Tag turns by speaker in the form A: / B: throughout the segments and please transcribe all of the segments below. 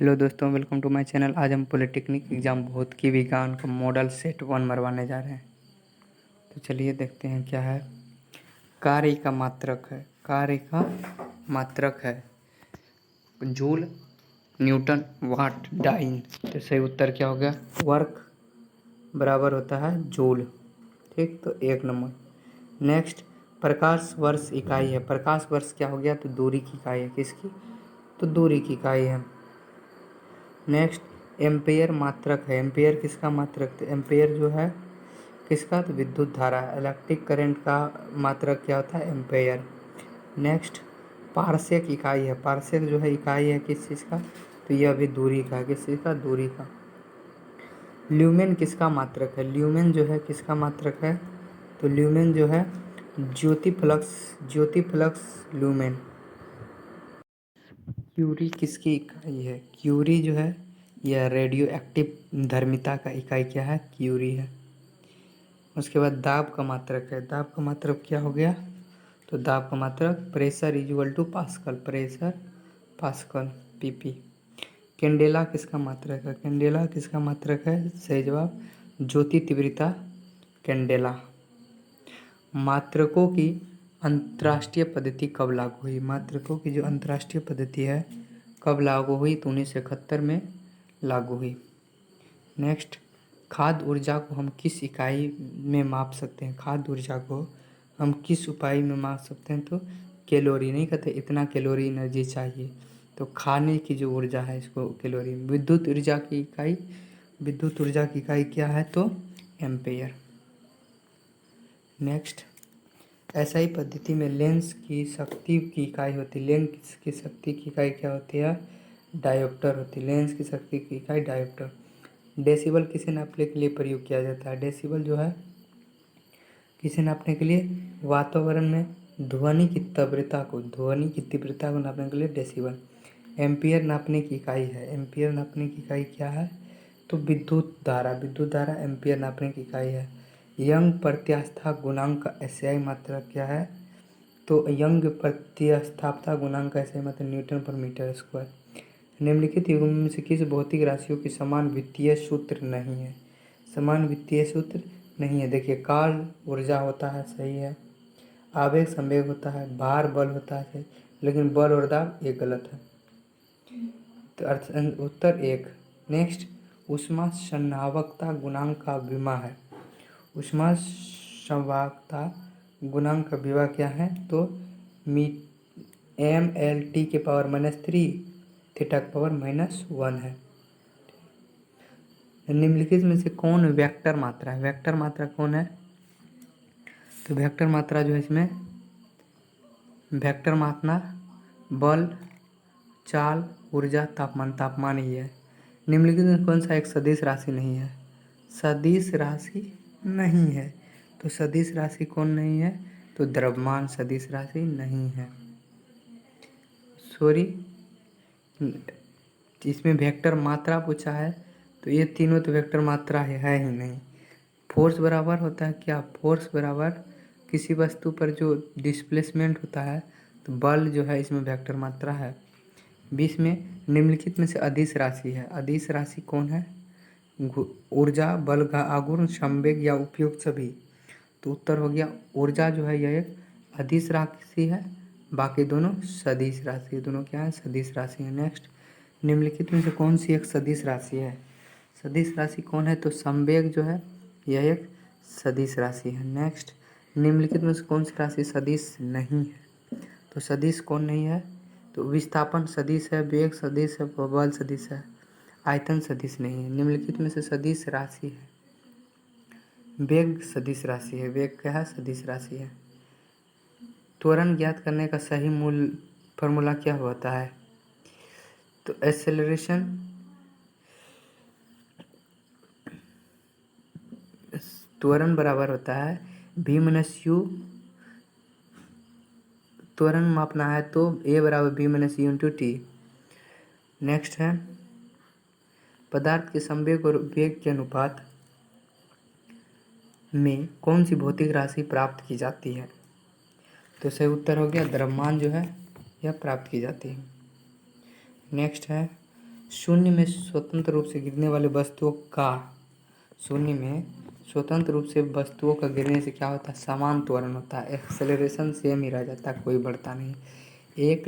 A: Hello दोस्तों, welcome to my channel. आज हम पॉलिटेक्निक एग्ज़ाम भौतिकी विज्ञान का मॉडल सेट 1 मरवाने जा रहे हैं। तो चलिए देखते हैं क्या है। कार्य का मात्रक है, कार्य का मात्रक है जूल, न्यूटन, वाट, डाइन। तो सही उत्तर क्या हो गया? वर्क बराबर होता है जूल। ठीक, तो 1 नंबर। नेक्स्ट, प्रकाश वर्ष इकाई है। प्रकाश वर्ष क्या हो गया? तो दूरी की इकाई है। किसकी? तो दूरी की इकाई है। नेक्स्ट, एम्पेयर मात्रक है। एम्पेयर किसका मात्रक? तो एम्पेयर जो है किसका? तो विद्युत धारा, इलेक्ट्रिक करंट का मात्रक क्या होता है? एम्पेयर। नेक्स्ट, पारसेक इकाई है। पारसेक जो है इकाई है किस चीज़ का? तो यह भी दूरी का है। किस चीज़ का? दूरी का। ल्यूमेन किसका मात्रक है? ल्यूमेन जो है किसका मात्रक है? तो ल्यूमेन जो है ज्योति फ्लक्स ल्यूमेन। क्यूरी किसकी इकाई है? क्यूरी जो है यह रेडियो एक्टिव धर्मिता का इकाई क्या है? क्यूरी है। उसके बाद दाब का मात्रक है। दाब का मात्रक क्या हो गया? तो दाब का मात्रक pressure equal to pascal, pressure pascal पीपी। कैंडेला किसका मात्रक है? कैंडेला किसका मात्रक है? सही जवाब ज्योति तीव्रता कैंडेला। मात्रकों की अंतर्राष्ट्रीय पद्धति कब लागू हुई? मात्रकों की जो अंतर्राष्ट्रीय पद्धति है कब लागू हुई? तो 1971 में लागू हुई। नेक्स्ट, खाद्य ऊर्जा को हम किस इकाई में माप सकते हैं? खाद्य ऊर्जा को हम किस उपाय में माप सकते हैं? तो कैलोरी। नहीं कहते इतना कैलोरी एनर्जी चाहिए, तो खाने की जो ऊर्जा है इसको कैलोरी। विद्युत ऊर्जा की इकाई क्या है? तो एम्पेयर। नेक्स्ट, एसआई पद्धति में लेंस की शक्ति की इकाई होती है। लेंस की शक्ति की इकाई क्या होती है? डायोप्टर होती है। लेंस की शक्ति की इकाई डायोप्टर। डेसिबल किसे नापने के लिए प्रयोग किया जाता है? डेसिबल जो है किसे नापने के लिए? वातावरण में ध्वनि की तीव्रता को नापने के लिए डेसिबल। एम्पियर नापने की इकाई है। एम्पियर नापने की इकाई क्या है? तो विद्युत धारा एम्पियर नापने की इकाई है। यंग प्रत्यास्था गुणांक का एसआई मात्रक क्या है? तो यंग प्रत्यास्थापकता गुणांक का एसआई मात्रक न्यूटन पर मीटर स्क्वायर। निम्नलिखित युग्म में से किस भौतिक राशियों की समान वित्तीय सूत्र नहीं है? समान वित्तीय सूत्र नहीं है। देखिए, काल ऊर्जा होता है, सही है। आवेग संवेग होता है, भार बल होता है, सही। लेकिन बल और दाब ये गलत है। तो उत्तर 1। नेक्स्ट, ऊष्मा संवाहकता गुणांक का विमा है। ऊष्मा संवाहकता गुणांक का विमा क्या है? तो mLT के पावर -3 थीटा के पावर -1 है। निम्नलिखित में से कौन वेक्टर मात्रा है? वेक्टर मात्रा कौन है? तो वेक्टर मात्रा जो है इसमें वेक्टर मात्रा बल, चाल, ऊर्जा, तापमान ही है। निम्नलिखित में कौन सा एक सदिश राशि नहीं है? सदिश राशि नहीं है। तो सदिश राशि कौन नहीं है? तो द्रव्यमान सदिश राशि नहीं है। सॉरी, इसमें वेक्टर मात्रा पूछा है, तो ये तीनों तो वेक्टर मात्रा है ही नहीं। फोर्स बराबर होता है क्या? फोर्स बराबर किसी वस्तु पर जो डिस्प्लेसमेंट होता है, तो बल जो है इसमें वेक्टर मात्रा है। 20 में निम्नलिखित में से अदिश राशि है। अदिश राशि कौन है? ऊर्जा, बल का आघूर्ण, संवेग या उपयोग सभी। तो उत्तर हो गया ऊर्जा जो है यह एक अदिश राशि है, बाकी दोनों सदिश राशि। दोनों क्या है? सदिश राशि है। नेक्स्ट, निम्नलिखित में से कौन सी एक सदिश राशि है? सदिश राशि कौन है? तो संवेग जो है यह एक सदिश राशि है। नेक्स्ट, निम्नलिखित में से कौन सी राशि सदिश नहीं है? तो सदिश कौन नहीं है? तो विस्थापन सदिश है, वेग सदिश है, बल सदिश है, आयतन सदिश नहीं है। निम्नलिखित में से सदिश राशि है, वेग सदिश राशि है। वेग क्या है? सदिश राशि है। त्वरण ज्ञात करने का सही मूल फॉर्मूला क्या होता है? तो एक्सेलरेशन त्वरण बराबर होता है v - u। त्वरण मापना है तो a बराबर v - u × t। नेक्स्ट है, पदार्थ के संवेग और वेग के अनुपात में कौन सी भौतिक राशि प्राप्त की जाती है? तो सही उत्तर हो गया द्रव्यमान जो है यह प्राप्त की जाती है। नेक्स्ट है, शून्य में स्वतंत्र रूप से गिरने वाले वस्तुओं का शून्य में स्वतंत्र रूप से वस्तुओं का गिरने से क्या होता है, समान त्वरण होता है, एक्सेलरेशन सेम ही रह जाता है, कोई बढ़ता नहीं। एक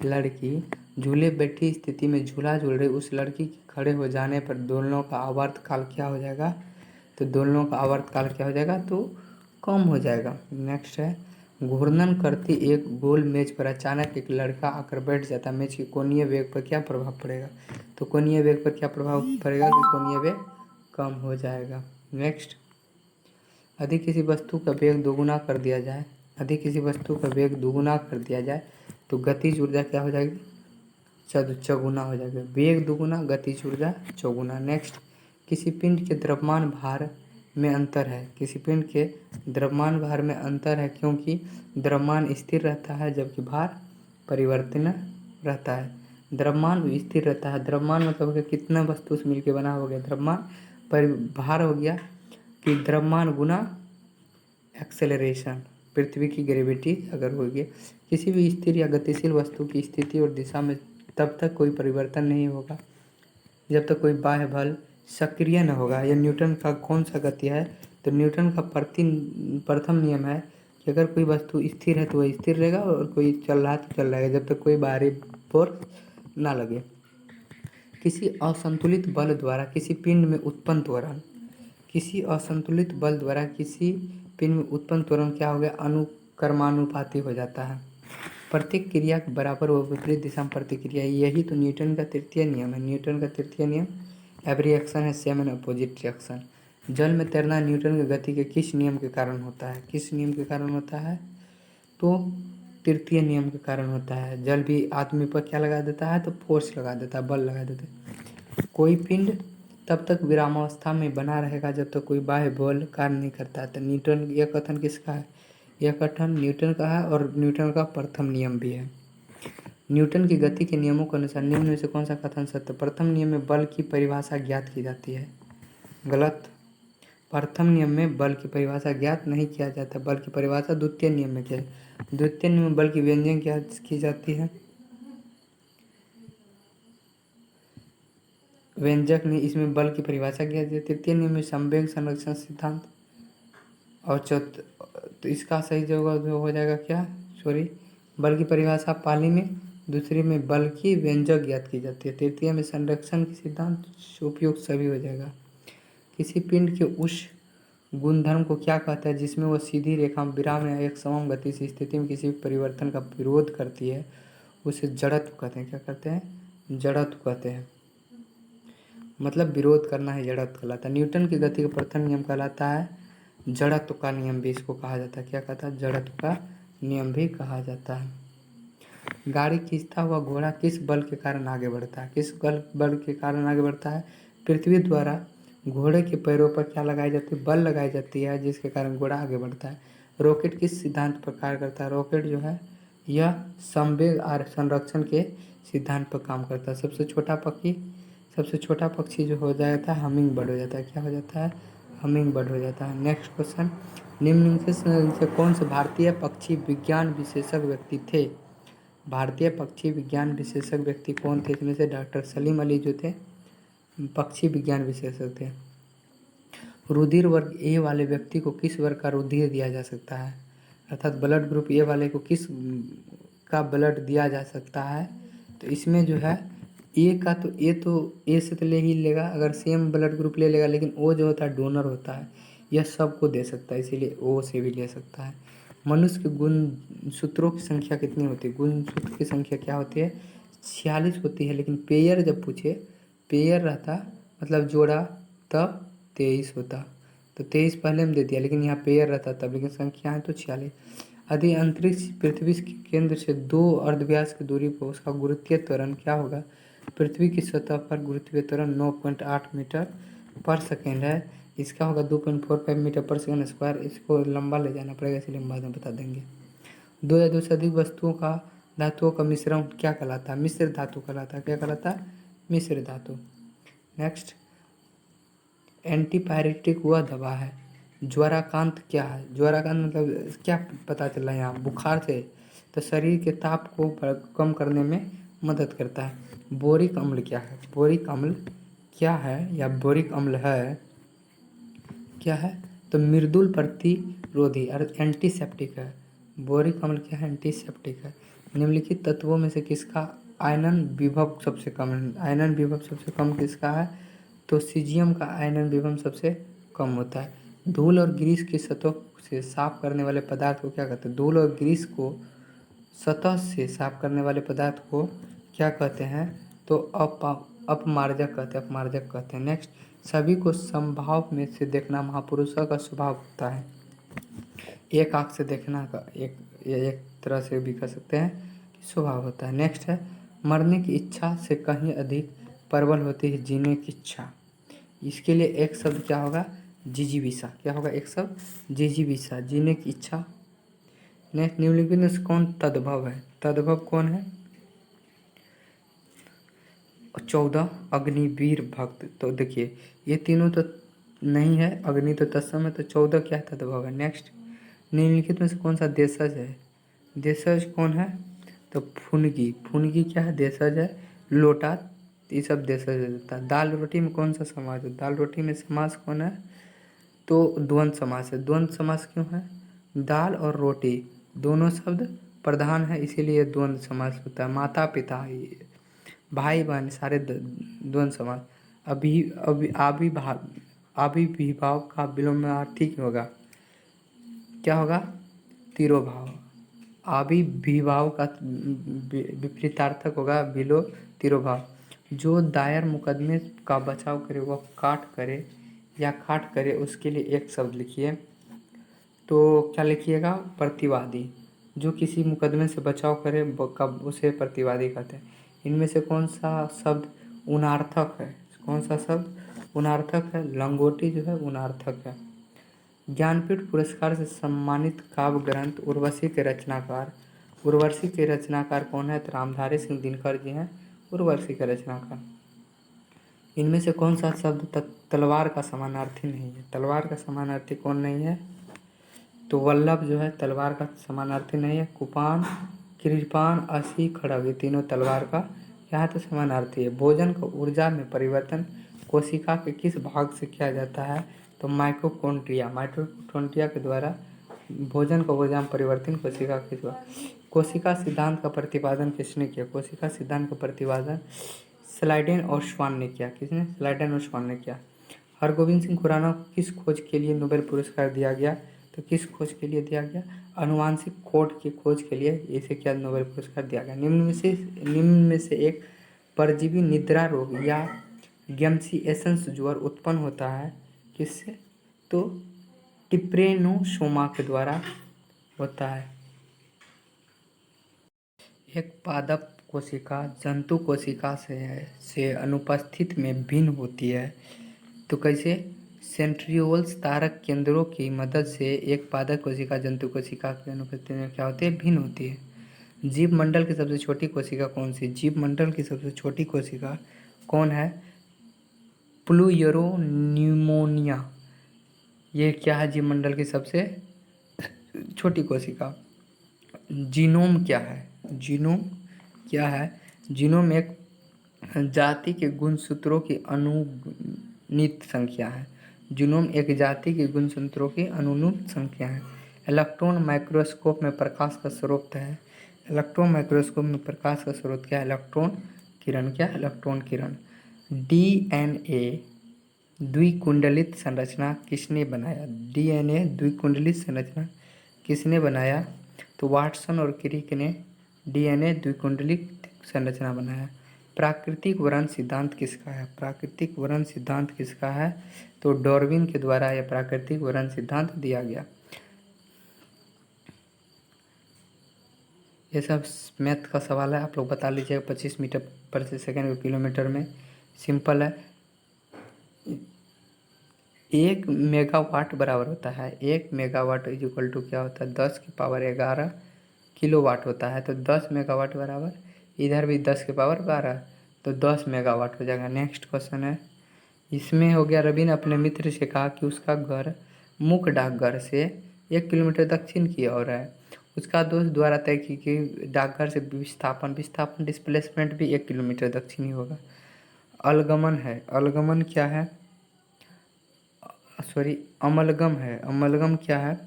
A: लड़की झूले बैठी स्थिति में झूला झूल रही, उस लड़की के खड़े हो जाने पर दोलनों का आवर्तकाल क्या हो जाएगा, तो दोलनों का आवर्तकाल क्या हो जाएगा, तो कम हो जाएगा। नेक्स्ट है, घूर्णन करती एक गोल मेज पर अचानक एक लड़का आकर बैठ जाता, मेज के कोणीय वेग पर क्या प्रभाव पड़ेगा, तो कोणीय वेग पर क्या प्रभाव पड़ेगा कि कोणीय वेग कम हो जाएगा। नेक्स्ट, यदि किसी वस्तु का वेग दोगुना कर दिया जाए, यदि किसी वस्तु का वेग दोगुना कर दिया जाए तो गतिज ऊर्जा क्या हो जाएगी, चौगुना हो जाएगा। वेग दोगुना, गतिज ऊर्जा चौगुना। नेक्स्ट, किसी पिंड के द्रव्यमान भार में अंतर है, किसी पिंड के द्रव्यमान भार में अंतर है क्योंकि द्रव्यमान स्थिर रहता है जबकि भार परिवर्तन रहता है। द्रव्यमान स्थिर रहता है, द्रव्यमान मतलब कि कितना वस्तु से मिलकर बना हो गया द्रव्यमान, पर भार हो गया कि द्रव्यमान गुना एक्सेलरेशन, पृथ्वी की ग्रेविटी अगर होगी। किसी भी स्थिर या गतिशील वस्तु की स्थिति और दिशा में तब तक कोई परिवर्तन नहीं होगा जब तक कोई बाह्य बल सक्रिय न होगा। यह न्यूटन का कौन सा गति है, तो न्यूटन का प्रथम नियम है कि अगर कोई वस्तु स्थिर है तो वह स्थिर रहेगा और कोई चल रहा है तो चल रहेगा जब तक कोई बाहरी फोर्स ना लगे। किसी असंतुलित बल द्वारा किसी पिंड में उत्पन्न त्वरण, किसी असंतुलित बल द्वारा किसी पिंड में उत्पन्न त्वरण क्या हो गया, अनुक्रमानुपाती हो जाता है। प्रत्येक क्रिया के बराबर व विपरीत दिशा में प्रतिक्रिया, यही तो न्यूटन का तृतीय नियम है। न्यूटन का तृतीय नियम, एवरी एक्शन है सेम एंड अपोजिट रिएक्शन। जल में तैरना न्यूटन की गति के किस नियम के कारण होता है, किस नियम के कारण होता है, तो तृतीय नियम के कारण होता है। जल भी आदमी पर क्या लगा देता है, तो फोर्स लगा देता है, बल लगा देता है। कोई पिंड तब तक विरामावस्था में बना रहेगा जब तक कोई बाह्य बल कार्य नहीं करता। तो न्यूटन, यह कथन किसका है, यह कथन न्यूटन का है और न्यूटन का प्रथम नियम भी है। न्यूटन की गति के नियमों के अनुसार निम्न में से कौन सा कथन सत्य, प्रथम नियम में बल की परिभाषा ज्ञात की जाती है, गलत। प्रथम नियम में बल की परिभाषा ज्ञात नहीं किया जाता, बल की परिभाषा द्वितीय नियम में किया, द्वितीय नियम में बल की व्यंजक ज्ञात की जाती है, व्यंजक नहीं, इसमें बल की परिभाषा क्या है। तृतीय नियम में संवेग संरक्षण सिद्धांत, और तो इसका सही जवाब हो जाएगा क्या, सॉरी, बल की परिभाषा पाली में, दूसरी में बल की व्यंजक ज्ञात की जाती है, तृतीय में संरक्षण की सिद्धांत, उपयुक्त सभी हो जाएगा। किसी पिंड के उस गुणधर्म को क्या कहता है जिसमें वह सीधी रेखा विराम या एक समम गति से स्थिति में किसी भी परिवर्तन का विरोध करती है, उसे जड़त्व कहते हैं। क्या कहते हैं, जड़त्व कहते हैं, मतलब विरोध करना है, जड़त्व कहलाता है। न्यूटन की गति का प्रथम नियम कहलाता है जड़त्व का नियम भी इसको कहा जाता है। क्या कहता है, जड़त्व का नियम भी कहा जाता है। गाड़ी खींचता हुआ घोड़ा किस बल के कारण आगे बढ़ता है, किस बल के कारण आगे बढ़ता है, पृथ्वी द्वारा घोड़े के पैरों पर क्या लगाई जाती है, बल लगाई जाती है जिसके कारण घोड़ा आगे बढ़ता है। रॉकेट किस सिद्धांत पर कार्य करता है, रॉकेट जो है यह संवेग और संरक्षण के सिद्धांत पर काम करता है। सबसे छोटा पक्षी जो हो जाता है हमिंग बर्ड हो जाता है। क्या हो जाता है, हमिंग बर्ड हो जाता है। नेक्स्ट क्वेश्चन, निम्न से कौन से भारतीय पक्षी विज्ञान विशेषज्ञ व्यक्ति थे, भारतीय पक्षी विज्ञान विशेषज्ञ व्यक्ति कौन थे, इसमें से डॉक्टर सलीम अली जो थे पक्षी विज्ञान विशेषज्ञ थे। रुधिर वर्ग ए वाले व्यक्ति को किस वर्ग का रुधिर दिया जा सकता है, अर्थात ब्लड ग्रुप ए वाले को किस का ब्लड दिया जा सकता है, तो इसमें जो है ए का, तो ए से तो ले ही लेगा अगर सेम ब्लड ग्रुप ले लेगा, लेकिन ओ जो होता है डोनर होता है, यह सबको दे सकता है, इसीलिए ओ से भी ले सकता है। मनुष्य के गुण सूत्रों की संख्या कितनी होती है, गुण सूत्र की संख्या क्या होती है, 46 होती है, लेकिन पेयर जब पूछे, पेयर रहता मतलब जोड़ा तब 23 होता, तो 23 पहले में दे दिया, लेकिन यहाँ पेयर रहता तब, लेकिन संख्या है तो 46। यदि अंतरिक्ष पृथ्वी के केंद्र से 2 अर्धव्यास की दूरी पर उसका गुरुत्वीय त्वरण क्या होगा, पृथ्वी की सतह पर गुरुत्वीय त्वरण 9.8 मीटर पर सेकेंड है, इसका होगा 2.45 मीटर पर सेकेंड स्क्वायर। इसको लंबा ले जाना पड़ेगा, इसलिए हम बाद में बता देंगे। 2 या 2 से अधिक वस्तुओं का धातुओं का मिश्रण क्या कहलाता है, मिश्र धातु कहलाता है। क्या कहलाता है, मिश्र धातु। नेक्स्ट, एंटीपायरेटिक वह दवा है, ज्वाराकांत क्या है, ज्वाराकांत मतलब क्या पता चला यहाँ, बुखार से, तो शरीर के ताप को कम करने में मदद करता है। बोरिक अम्ल क्या है? बोरिक अम्ल क्या है या बोरिक अम्ल है क्या है? तो मृदुल प्रतिरोधी और एंटीसेप्टिक है। बोरिक अम्ल क्या है? एंटीसेप्टिक है। निम्नलिखित तत्वों में से किसका आयनन विभव सबसे कम है? आयनन विभव सबसे कम किसका है? तो सीजियम का आयनन विभव सबसे कम होता है। धूल और ग्रीस की सतह से साफ करने वाले पदार्थ को क्या कहते हैं? धूल और ग्रीस को सतह से साफ करने वाले पदार्थ को क्या कहते हैं? तो अपमार्जक कहते हैं, अपमार्जक कहते हैं। नेक्स्ट, सभी को समभाव में से देखना महापुरुषों का स्वभाव होता है। एक आंख से देखना का एक तरह से भी कह सकते हैं कि स्वभाव होता है। नेक्स्ट है, मरने की इच्छा से कहीं अधिक प्रबल होती है जीने की इच्छा। इसके लिए एक शब्द क्या होगा? जिजीविषा। क्या होगा एक शब्द? जिजीविषा, जीने की इच्छा। नेक्स्ट, निम्नलिखित में से कौन तद्भव है? तद्भव कौन है? 14 अग्निवीर भक्त। तो देखिए ये तीनों तो नहीं है, अग्नि तो तत्सम है, तो 14 क्या तद्भव है? नेक्स्ट, निम्नलिखित में से कौन सा देशज है? देशज कौन है? तो फुनगी। फुनगी क्या है? देशज है। लोटा, ये सब देशज होता है। दाल रोटी में कौन सा समास है? दाल रोटी में समास कौन है? तो द्वंद्व समास है। द्वंद्व समास क्यों है? दाल और रोटी दोनों शब्द प्रधान है, इसीलिए द्वंद्व समास होता है। माता पिता, भाई बहन, सारे द्वंद्व समास। अभिभाव का विलोमार्थी क्या होगा? क्या होगा? तिरोभाव। अभिभाव का विपरीतार्थक होगा विलो तिरोभाव। जो दायर मुकदमे का बचाव करे वह काट करे या खाट करे, उसके लिए एक शब्द लिखिए। तो क्या लिखिएगा? प्रतिवादी। जो किसी मुकदमे से बचाव करे कब उसे प्रतिवादी कहते हैं। इनमें से कौन सा शब्द उनार्थक है? कौन सा शब्द उनार्थक है? लंगोटी जो है उनार्थक है। ज्ञानपीठ पुरस्कार से सम्मानित काव्य ग्रंथ उर्वशी के रचनाकार। उर्वशी के रचनाकार कौन है? तो रामधारी सिंह दिनकर जी हैं उर्वशी के रचनाकार। इनमें से कौन सा शब्द तलवार का समानार्थी नहीं है? तलवार का समानार्थी कौन नहीं है? तो वल्लभ जो है तलवार का समानार्थी नहीं है। कुपान, कृपान, असी, खड़ग, ये तीनों तलवार का यहाँ तो समानार्थी है। भोजन को ऊर्जा में परिवर्तन कोशिका के किस भाग से किया जाता है? तो माइटोकॉन्ड्रिया। माइटोकॉन्ड्रिया के द्वारा भोजन को ऊर्जा में परिवर्तन कोशिका के द्वारा। कोशिका सिद्धांत का प्रतिपादन किसने किया? कोशिका सिद्धांत का प्रतिपादन स्लाइडेन और श्वान ने किया। किसने? स्लाइडेन और श्वान ने किया। हरगोविंद सिंह खुराना को किस खोज के लिए नोबेल पुरस्कार दिया गया? तो किस खोज के लिए दिया गया? आनुवांशिक कोड की खोज के लिए इसे क्या नोबेल पुरस्कार दिया गया? निम्न में से एक परजीवी निद्रा रोग या गैम्सिएशंस ज्वर उत्पन्न होता है किससे? तो टिप्रेनोसोमा के द्वारा होता है। एक पादप कोशिका जंतु कोशिका से अनुपस्थित में भिन्न होती है। तो कैसे? सेंट्रियोल्स तारक केंद्रों की मदद से एक पादप कोशिका जंतु कोशिका की अनुपस्थिति में क्या होती है? भिन्न होती है। जीव मंडल की सबसे छोटी कोशिका कौन सी? जीव मंडल की सबसे छोटी कोशिका कौन है? प्लूयरोन्यूमोनिया। ये क्या है? जीव मंडल की सबसे छोटी कोशिका। जीनोम क्या है? जीनोम क्या है? जीनोम एक जाति के गुणसूत्रों की अनुनित संख्या है। जीनोम एक जाति के गुणसूत्रों की अनुनित संख्या है। इलेक्ट्रॉन माइक्रोस्कोप में प्रकाश का स्रोत है। इलेक्ट्रॉन माइक्रोस्कोप में प्रकाश का स्रोत क्या है? इलेक्ट्रॉन किरण। क्या? इलेक्ट्रॉन किरण। डीएनए द्विकुंडलित संरचना किसने बनाया? डीएनए द्विकुंडलित संरचना किसने बनाया? तो वाटसन और क्रिक ने डीएनए द्विकुंडलित संरचना बनाया। प्राकृतिक वर्ण सिद्धांत किसका है? प्राकृतिक वर्ण सिद्धांत किसका है? तो डार्विन के द्वारा यह प्राकृतिक वर्ण सिद्धांत दिया गया। ये सब मैथ का सवाल है, आप लोग बता लीजिएगा। 25 मीटर पर सेकेंड किलोमीटर में सिंपल है। 1 मेगावाट बराबर होता है, 1 मेगावाट इज इक्वल टू क्या होता है? 10 की पावर 11 किलोवाट होता है। तो 10 मेगावाट बराबर, इधर भी 10 की पावर 12, तो 10 मेगावाट हो जाएगा। नेक्स्ट क्वेश्चन है, इसमें हो गया, रवि ने अपने मित्र से कहा कि उसका घर मुख्य डाकघर से 1 किलोमीटर दक्षिण की ओर है। उसका दोष द्वारा तय की गई डाकघर से विस्थापन डिस्प्लेसमेंट भी 1 किलोमीटर दक्षिणी होगा। अलगमन है, अलगमन क्या है, सॉरी अमलगम है, अमलगम क्या है,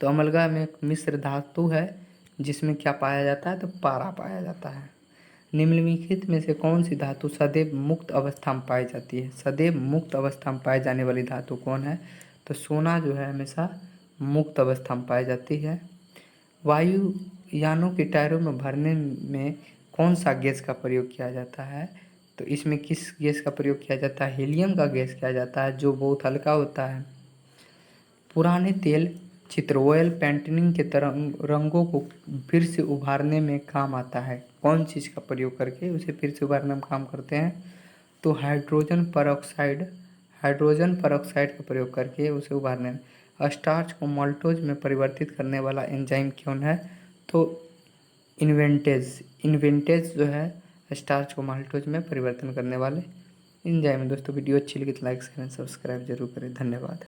A: तो अमलगम में एक मिश्र धातु है जिसमें क्या पाया जाता है, तो पारा पाया जाता है। निम्नलिखित में से कौन सी धातु सदैव मुक्त अवस्था में पाई जाती है? सदैव मुक्त अवस्था में पाई जाने वाली धातु कौन है? तो सोना जो है हमेशा मुक्त अवस्था में पाई जाती है। वायुयानों के टायरों में भरने में कौन सा गैस का प्रयोग किया जाता है? तो इसमें किस गैस का प्रयोग किया जाता है? हीलियम का गैस किया जाता है, जो बहुत हल्का होता है। पुराने तेल चित्र ऑयल पेंटिंग के रंगों को फिर से उभारने में काम आता है। कौन चीज़ का प्रयोग करके उसे फिर से उभारने में काम करते हैं? तो हाइड्रोजन परऑक्साइड का प्रयोग करके उसे उभारने में। स्टार्च को माल्टोज में परिवर्तित करने वाला एंजाइम कौन है? तो इन्वेंटेज जो है स्टार्च को माल्टोज में परिवर्तन करने वाले एंजाइम। दोस्तों वीडियो अच्छी लगी तो लाइक शेयर सब्सक्राइब जरूर करें। धन्यवाद।